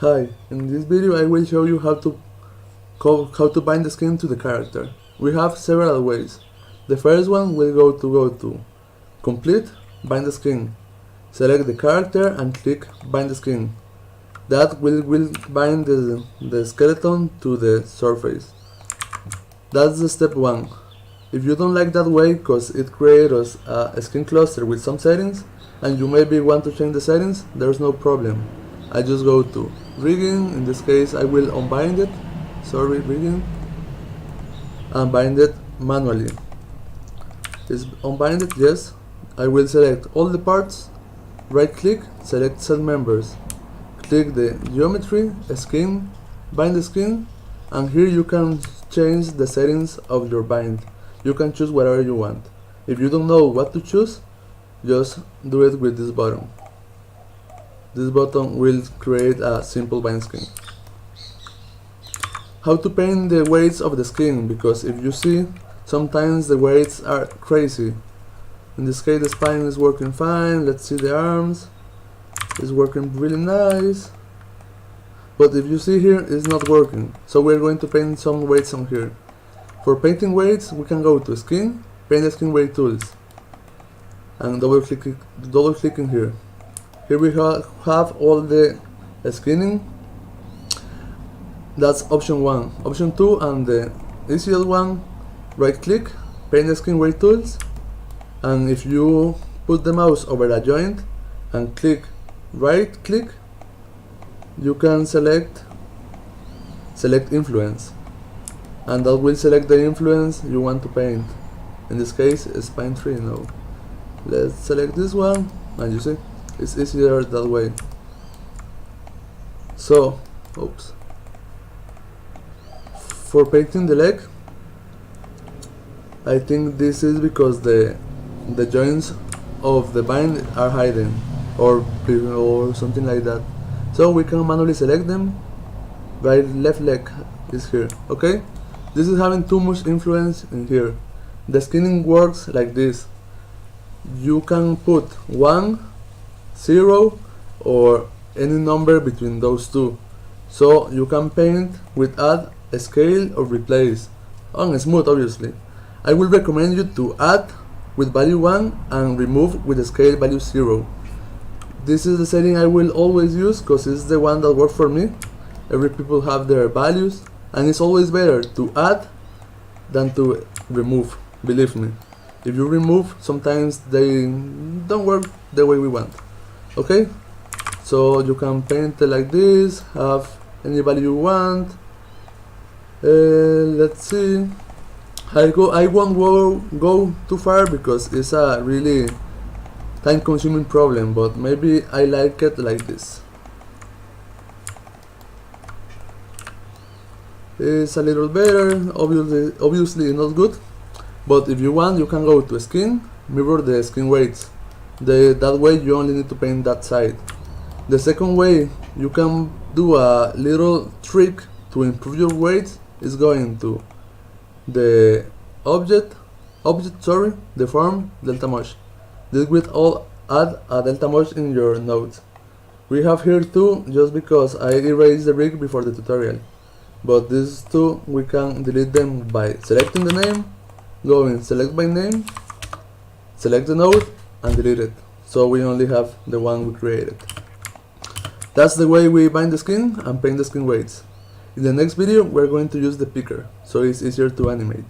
Hi, in this video I will show you how to bind the skin to the character. We have several ways. The first one will go to complete, bind the skin. Select the character and click bind the skin. That will bind the skeleton to the surface. That's the step 1. If you don't like that way, cause it creates us a skin cluster with some settings and you maybe want to change the settings, there's no problem. I just go to rigging. In this case I will unbind it, rigging, and bind it manually. Is unbind it? Yes. I will select all the parts, right click, select set members, click the geometry, skin, bind the skin, and here you can change the settings of your bind. You can choose whatever you want. If you don't know what to choose, just do it with this button. This button will create a simple bind skin. How to paint the weights of the skin, because if you see, sometimes the weights are crazy. In this case the spine is working fine. Let's see, the arms is working really nice, but if you see here, it's not working, so we're going to paint some weights on here. For painting weights, we can go to skin, paint the skin weight tools, and double clicking here. Here we have all the skinning. That's option 1. Option 2, and the easiest one, right click, paint the skin weight tools, and if you put the mouse over a joint and right click, you can select influence, and that will select the influence you want to paint. In this case, spine 3. No, let's select this one, and you see, it's easier that way. So, for painting the leg, I think this is because the joints of the bind are hidden, or something like that. So we can manually select them. Left leg is here. Okay, this is having too much influence in here. The skinning works like this. You can put 1, 0, or any number between those two, so you can paint with add, scale, or replace on smooth. Obviously, I will recommend you to add with value 1 and remove with the scale value 0. This is the setting I will always use because it's the one that works for me. Every people have their values, and it's always better to add than to remove, believe me. If you remove, sometimes they don't work the way we want. Okay, so you can paint it like this, have any value you want. Let's see, I won't go too far because it's a really time-consuming problem, but maybe I like it like this. It's a little better, obviously not good, but if you want, you can go to skin, mirror the skin weights. That way you only need to paint that side. The second way you can do a little trick to improve your weights is going to the the form delta mesh. This will all add a delta mesh in your nodes. We have here 2 just because I erased the rig before the tutorial, but these 2 we can delete them by selecting the name, going select by name, select the node, and delete it, so we only have the one we created. That's the way we bind the skin and paint the skin weights. In the next video we're going to use the picker, so it's easier to animate.